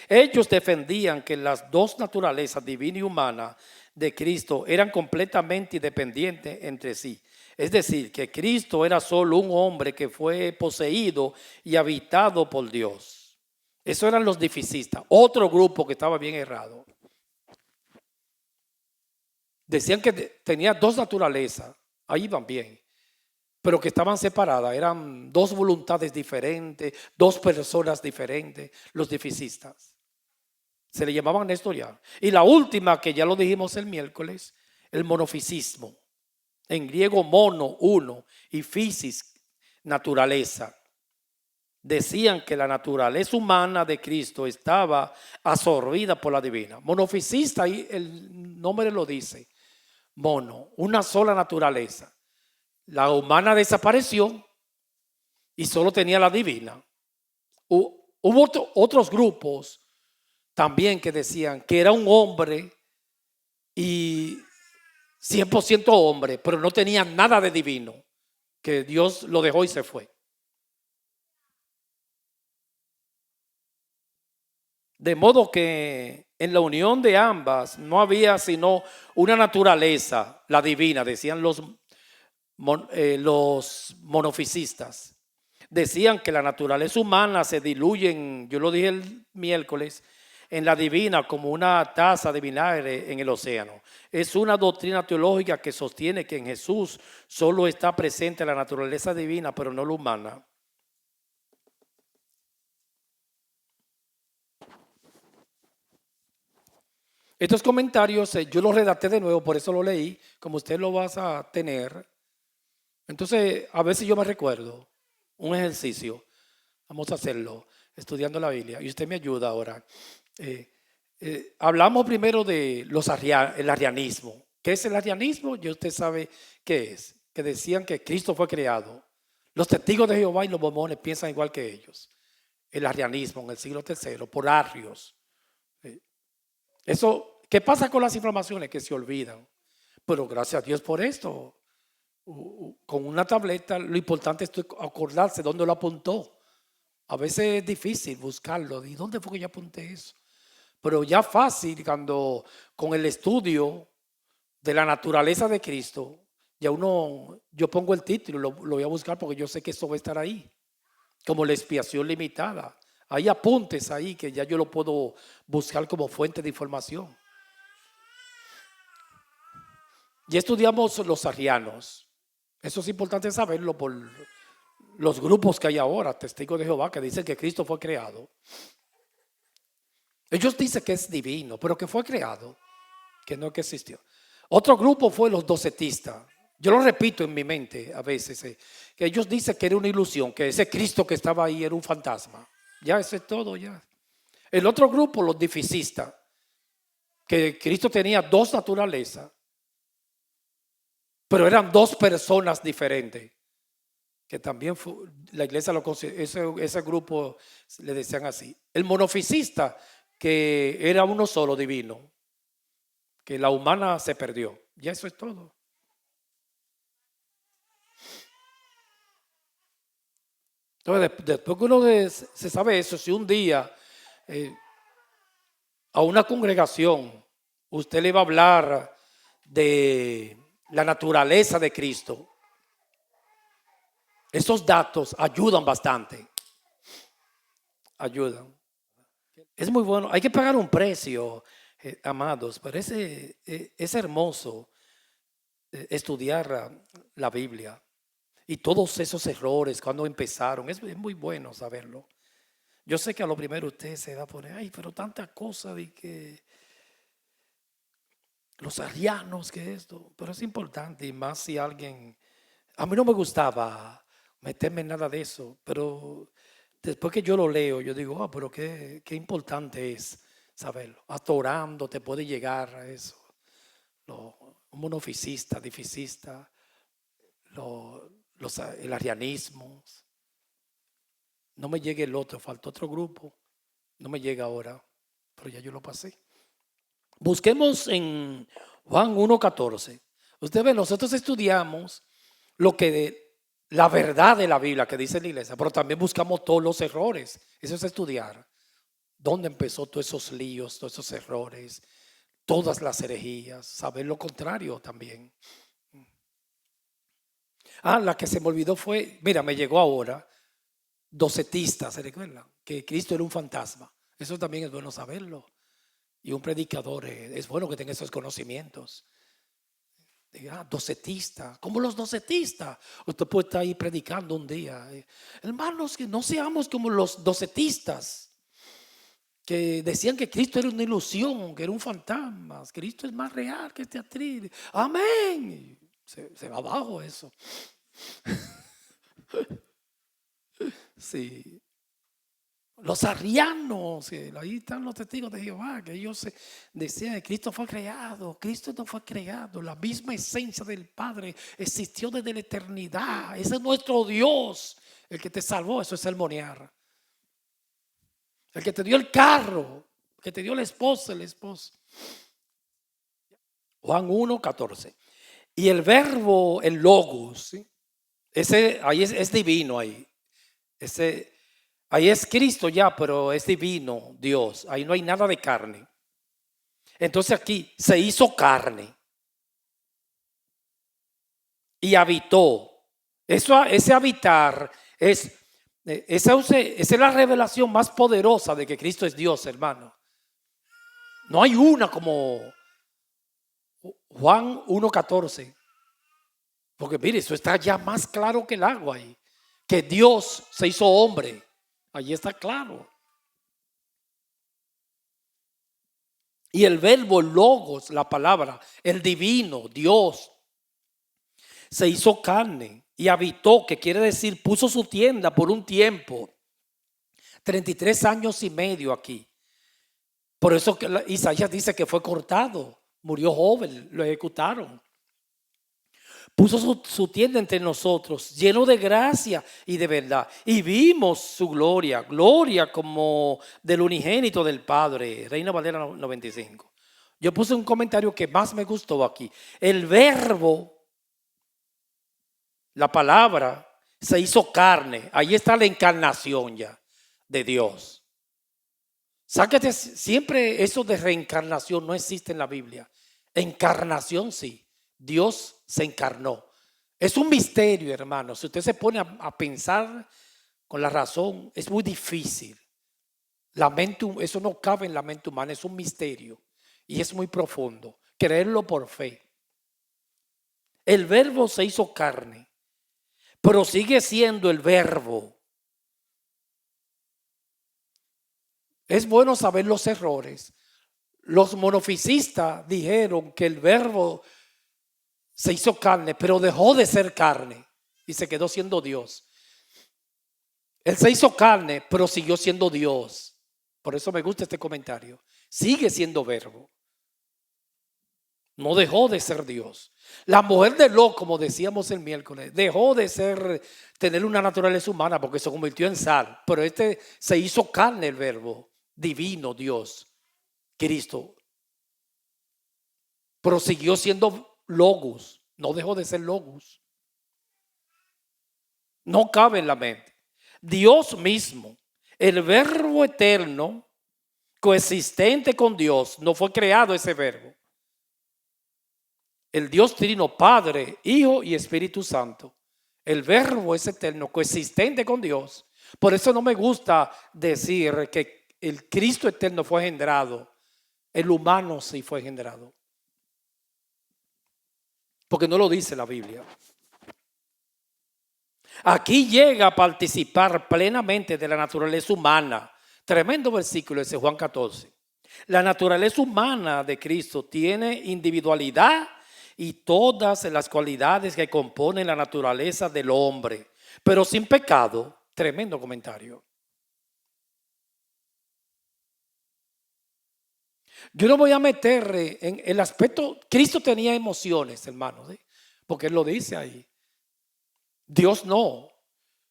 Ellos defendían que las dos naturalezas, divina y humana, de Cristo eran completamente independientes entre sí. Es decir, que Cristo era solo un hombre que fue poseído y habitado por Dios. Eso eran los difisistas, otro grupo que estaba bien errado. Decían que tenía dos naturalezas, ahí iban bien, pero que estaban separadas, eran dos voluntades diferentes, dos personas diferentes, los difisistas. Se le llamaban nestorianos. Y la última, que ya lo dijimos el miércoles, el monofisismo. En griego mono, uno, y fisis, naturaleza. Decían que la naturaleza humana de Cristo estaba absorbida por la divina. Monofisista, ahí el nombre lo dice. Mono, una sola naturaleza. La humana desapareció y solo tenía la divina. Hubo otros grupos también que decían que era un hombre y 100% hombre, pero no tenía nada de divino, que Dios lo dejó y se fue. De modo que en la unión de ambas no había sino una naturaleza, la divina, decían los monofisistas. Decían que la naturaleza humana se diluye yo lo dije el miércoles, en la divina como una taza de vinagre en el océano. Es una doctrina teológica que sostiene que en Jesús solo está presente la naturaleza divina, pero no la humana. Estos comentarios yo los redacté de nuevo, por eso lo leí, como usted lo vas a tener. Entonces, a ver si yo me recuerdo un ejercicio. Vamos a hacerlo, estudiando la Biblia. Y usted me ayuda ahora. Hablamos primero de el arrianismo. ¿Qué es el arrianismo? Ya usted sabe qué es. Que decían que Cristo fue creado. Los testigos de Jehová y los mormones piensan igual que ellos. El arrianismo en el siglo III, por Arrios. Eso, ¿qué pasa con las inflamaciones? Que se olvidan. Pero gracias a Dios por esto. Con una tableta, lo importante es acordarse dónde lo apuntó. A veces es difícil buscarlo. ¿Y dónde fue que yo apunté eso? Pero ya fácil cuando con el estudio de la naturaleza de Cristo, ya yo pongo el título, lo voy a buscar porque yo sé que eso va a estar ahí. Como la expiación limitada. Hay apuntes ahí que ya yo lo puedo buscar como fuente de información. Ya estudiamos los arrianos. Eso es importante saberlo por los grupos que hay ahora, Testigos de Jehová, que dicen que Cristo fue creado. Ellos dicen que es divino, pero que fue creado, que no que existió. Otro grupo fue los docetistas. Yo lo repito en mi mente a veces, que ellos dicen que era una ilusión, que ese Cristo que estaba ahí era un fantasma. Ya, eso es todo, ya. El otro grupo, los dificistas, que Cristo tenía dos naturalezas, pero eran dos personas diferentes, que también la iglesia lo ese grupo le decían así. El monofisista, que era uno solo divino, que la humana se perdió. Ya eso es todo. Entonces, después que uno se sabe eso, si un día a una congregación usted le va a hablar de la naturaleza de Cristo, esos datos ayudan bastante. Ayudan. Es muy bueno. Hay que pagar un precio, amados, pero es hermoso estudiar la Biblia y todos esos errores cuando empezaron. Es muy bueno saberlo. Yo sé que a lo primero usted se va a poner, ay, pero tantas cosas de que los arianos, que esto, pero es importante y más si alguien, a mí no me gustaba meterme en nada de eso, pero después que yo lo leo, yo digo, pero qué importante es saberlo. Hasta orando te puede llegar a eso. Un monofisista, difisista, el arianismo. No me llegue el otro, falta otro grupo. No me llega ahora, pero ya yo lo pasé. Busquemos en Juan 1:14. Usted ve, nosotros estudiamos lo que la verdad de la Biblia que dice la iglesia, pero también buscamos todos los errores. Eso es estudiar. ¿Dónde empezó todos esos líos, todos esos errores, todas las herejías? Saber lo contrario también. La que se me olvidó fue, mira, me llegó ahora, docetistas, ¿se recuerdan? Que Cristo era un fantasma. Eso también es bueno saberlo. Y un predicador es bueno que tenga esos conocimientos. Docetista, como los docetistas. Usted puede estar ahí predicando un día. Hermanos, que no seamos como los docetistas, que decían que Cristo era una ilusión, que era un fantasma. Cristo es más real que este atril. Amén. Se va abajo eso. Sí. Los arrianos, ahí están los testigos de Jehová, que ellos decían que Cristo fue creado. Cristo no fue creado. La misma esencia del Padre existió desde la eternidad. Ese es nuestro Dios, el que te salvó. Eso es sermonear. El que te dio el carro, el que te dio la esposa, el esposo. Juan 1:14. Y el verbo, el logos, ¿sí? Ese ahí es divino ahí. Ahí es Cristo ya, pero es divino Dios. Ahí no hay nada de carne. Entonces aquí se hizo carne y habitó. Ese habitar esa es la revelación más poderosa de que Cristo es Dios, hermano. No hay una como Juan 1:14. Porque mire, eso está ya más claro que el agua ahí. Que Dios se hizo hombre. Allí está claro. Y el verbo logos, la palabra, el divino, Dios, se hizo carne y habitó, que quiere decir puso su tienda por un tiempo, 33 años y medio aquí. Por eso que Isaías dice que fue cortado, murió joven, lo ejecutaron. Puso su tienda entre nosotros, lleno de gracia y de verdad. Y vimos su gloria, gloria como del unigénito del Padre. Reina Valera 95. Yo puse un comentario que más me gustó aquí. El verbo, la palabra, se hizo carne. Ahí está la encarnación ya de Dios. Sáquete, siempre eso de reencarnación no existe en la Biblia. Encarnación sí. Dios se encarnó. Es un misterio, hermano. Si usted se pone a pensar con la razón, es muy difícil. Eso no cabe en la mente humana, es un misterio. Y es muy profundo. Creerlo por fe. El verbo se hizo carne. pero sigue siendo el verbo. Es bueno saber los errores. Los monofisistas dijeron que el verbo se hizo carne, pero dejó de ser carne y se quedó siendo Dios. Él se hizo carne, pero siguió siendo Dios. Por eso me gusta este comentario. Sigue siendo verbo. No dejó de ser Dios. La mujer de Lot, como decíamos el miércoles, dejó de tener una naturaleza humana porque se convirtió en sal. Pero se hizo carne, el verbo divino, Dios, Cristo. Pero siguió siendo logos. No dejó de ser logos. No cabe en la mente. Dios mismo, el verbo eterno, coexistente con Dios, no fue creado ese verbo. El Dios Trino, Padre, Hijo y Espíritu Santo. El verbo es eterno, coexistente con Dios. Por eso no me gusta decir que el Cristo eterno fue engendrado. El humano sí fue engendrado. Porque no lo dice la Biblia. Aquí llega a participar plenamente de la naturaleza humana. Tremendo versículo ese, Juan 14. La naturaleza humana de Cristo tiene individualidad y todas las cualidades que componen la naturaleza del hombre, pero sin pecado. Tremendo comentario. Yo no voy a meter en el aspecto. Cristo tenía emociones, hermanos, ¿sí? Porque Él lo dice ahí. Dios no,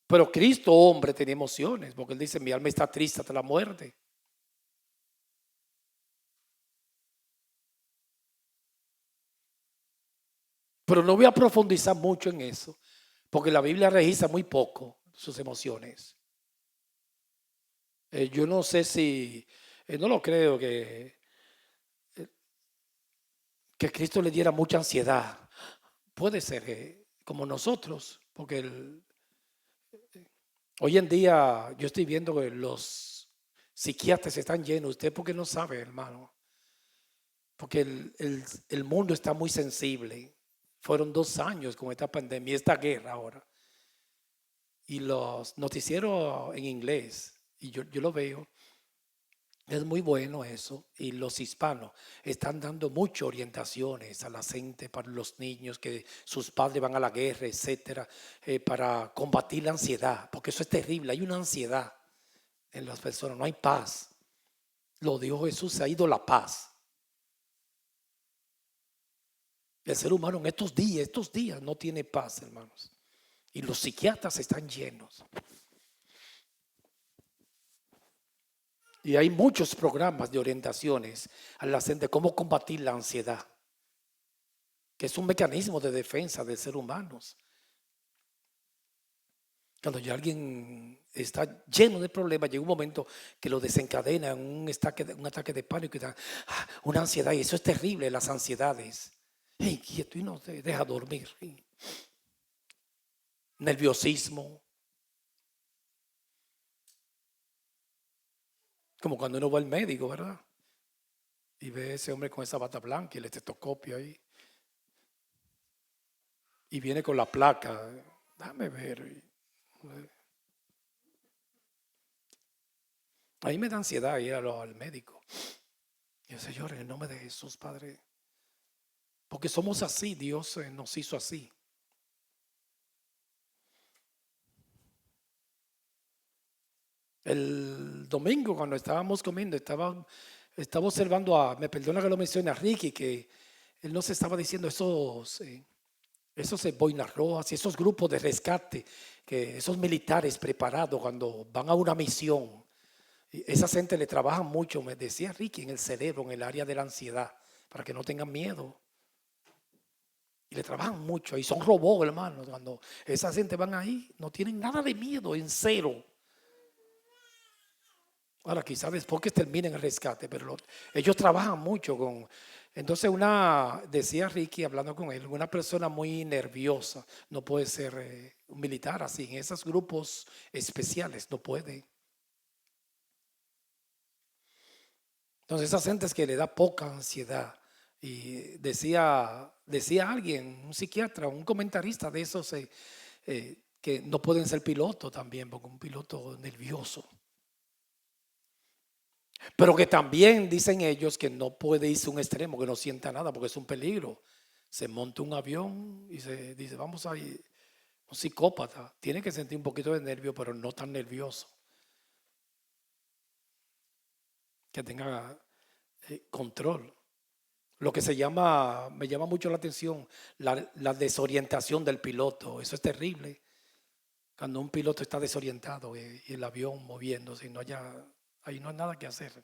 pero Cristo, hombre, tenía emociones, porque Él dice: mi alma está triste hasta la muerte. Pero no voy a profundizar mucho en eso, porque la Biblia registra muy poco sus emociones. Yo no sé si, no lo creo que Cristo le diera mucha ansiedad. Puede ser como nosotros, porque hoy en día yo estoy viendo que los psiquiatras están llenos. Usted porque no sabe, hermano, porque el mundo está muy sensible. Fueron 2 años con esta pandemia, esta guerra ahora. Y los noticieros en inglés, y yo lo veo, es muy bueno eso. Y los hispanos están dando muchas orientaciones a la gente, para los niños que sus padres van a la guerra, etcétera, para combatir la ansiedad, porque eso es terrible. Hay una ansiedad en las personas, no hay paz. Lo dijo Jesús: se ha ido la paz. El ser humano en estos días no tiene paz, hermanos. Y los psiquiatras están llenos. Y hay muchos programas de orientaciones a la gente cómo combatir la ansiedad, que es un mecanismo de defensa del ser humano. Cuando ya alguien está lleno de problemas, llega un momento que lo desencadena en un ataque de pánico y da una ansiedad. Y eso es terrible, las ansiedades. Quieto y no te deja dormir. Nerviosismo. Como cuando uno va al médico, ¿verdad? Y ve a ese hombre con esa bata blanca y el estetoscopio ahí. Y viene con la placa. Dame ver. A mí me da ansiedad ir al médico. Y yo, Señor, en el nombre de Jesús, Padre. Porque somos así, Dios nos hizo así. El domingo cuando estábamos comiendo, estaba observando me perdona que lo mencione, a Ricky, que él nos estaba diciendo esos boinas rojas y esos grupos de rescate, que esos militares preparados cuando van a una misión. Esa gente le trabaja mucho, me decía Ricky, en el cerebro, en el área de la ansiedad, para que no tengan miedo. Y le trabajan mucho y son robots, hermanos. Cuando esa gente van ahí, no tienen nada de miedo, en cero. Ahora, quizás después que terminen el rescate, pero ellos trabajan mucho con. Entonces, decía Ricky hablando con él, una persona muy nerviosa no puede ser un militar así. En esos grupos especiales no puede. Entonces, esas gentes que le da poca ansiedad. Y decía alguien, un psiquiatra, un comentarista de esos, que no pueden ser pilotos también, porque un piloto nervioso. Pero que también dicen ellos que no puede irse a un extremo, que no sienta nada, porque es un peligro. Se monta un avión y se dice, vamos a ir. Un psicópata tiene que sentir un poquito de nervio, pero no tan nervioso. Que tenga control. Lo que se llama, me llama mucho la atención, la desorientación del piloto. Eso es terrible. Cuando un piloto está desorientado y el avión moviéndose, ahí no hay nada que hacer.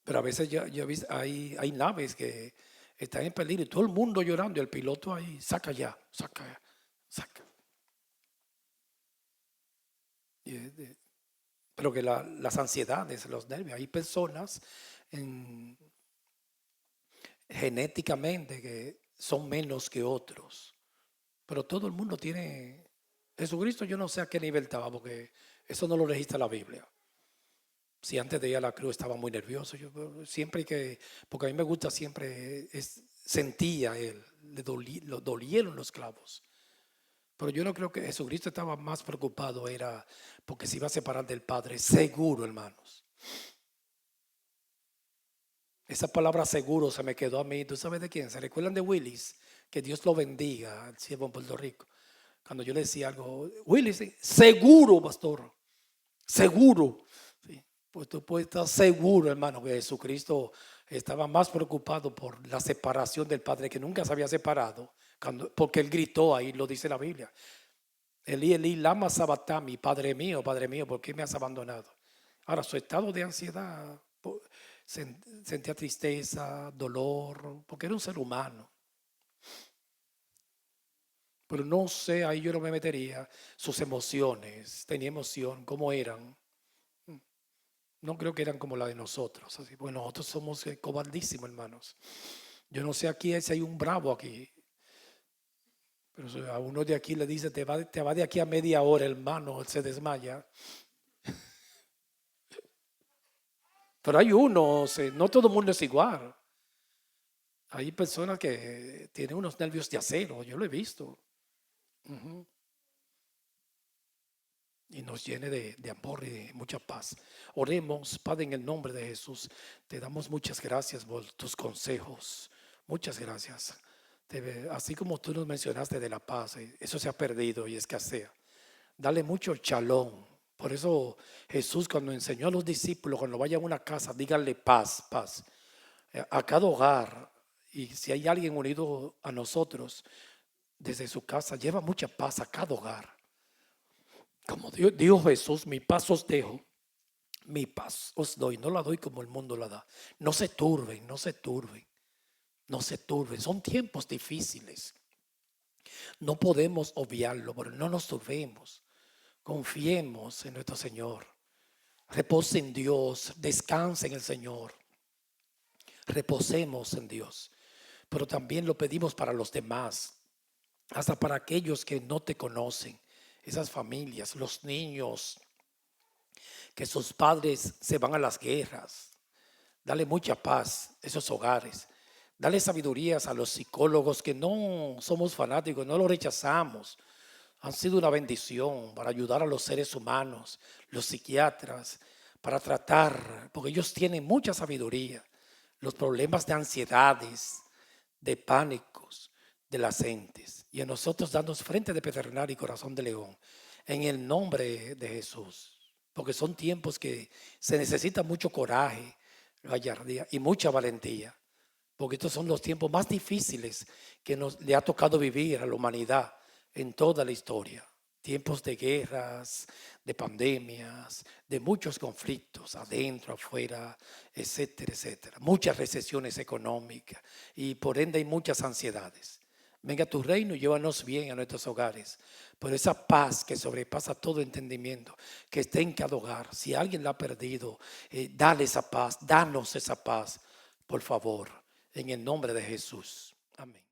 Pero a veces yo he visto, hay naves que están en peligro y todo el mundo llorando y el piloto ahí, saca ya, saca, saca. Pero que las ansiedades, los nervios, hay personas genéticamente que son menos que otros, pero todo el mundo tiene. Jesucristo yo no sé a qué nivel estaba, porque eso no lo registra la Biblia. Si antes de ir a la cruz estaba muy nervioso, yo siempre porque a mí me gusta siempre, sentía él, lo dolieron los clavos. Pero yo no creo que Jesucristo estaba más preocupado, era porque se iba a separar del Padre, seguro, hermanos. Esa palabra seguro se me quedó a mí. ¿Tú sabes de quién? ¿Se recuerdan de Willis? Que Dios lo bendiga, al siervo en Puerto Rico. Cuando yo le decía algo, Willis, seguro, pastor, seguro. Sí. Pues tú puedes estar seguro, hermano, que Jesucristo estaba más preocupado por la separación del Padre, que nunca se había separado, porque él gritó, ahí lo dice la Biblia. Elí, Elí, lama sabatami, Padre mío, ¿por qué me has abandonado? Ahora, su estado de ansiedad, sentía tristeza, dolor, porque era un ser humano. Pero no sé, ahí yo no me metería sus emociones, tenía emoción, cómo eran. No creo que eran como la de nosotros. Así, porque nosotros somos cobardísimos, hermanos. Yo no sé aquí si hay un bravo aquí. Pero si a uno de aquí le dice, te va de aquí a media hora, hermano, él se desmaya. Pero hay unos, no todo el mundo es igual. Hay personas que tienen unos nervios de acero, yo lo he visto. Uh-huh. Y nos llene de amor y de mucha paz. Oremos, Padre, en el nombre de Jesús. Te damos muchas gracias por tus consejos. Muchas gracias. Así como tú nos mencionaste de la paz, eso se ha perdido y escasea. Dale mucho chalón. Por eso Jesús cuando enseñó a los discípulos, cuando vayan a una casa, díganle paz, paz. A cada hogar. Y si hay alguien unido a nosotros desde su casa, lleva mucha paz a cada hogar. Como dijo Jesús, mi paz os dejo, mi paz os doy, no la doy como el mundo la da. No se turben, no se turben, no se turben. Son tiempos difíciles. No podemos obviarlo, pero no nos turbemos. Confiemos en nuestro Señor. Repose en Dios, descanse en el Señor. Reposemos en Dios. Pero también lo pedimos para los demás, hasta para aquellos que no te conocen, esas familias, los niños, que sus padres se van a las guerras. Dale mucha paz a esos hogares. Dale sabidurías a los psicólogos que no somos fanáticos, no los rechazamos. Han sido una bendición para ayudar a los seres humanos, los psiquiatras, para tratar, porque ellos tienen mucha sabiduría, los problemas de ansiedades, de pánicos de las gentes. Y a nosotros darnos frente de pedernal y corazón de león, en el nombre de Jesús. Porque son tiempos que se necesita mucho coraje, gallardía y mucha valentía. Porque estos son los tiempos más difíciles que le ha tocado vivir a la humanidad en toda la historia. Tiempos de guerras, de pandemias, de muchos conflictos adentro, afuera, etcétera, etcétera. Muchas recesiones económicas y por ende hay muchas ansiedades. Venga a tu reino y llévanos bien a nuestros hogares. Por esa paz que sobrepasa todo entendimiento, que esté en cada hogar. Si alguien la ha perdido, dale esa paz, danos esa paz, por favor, en el nombre de Jesús. Amén.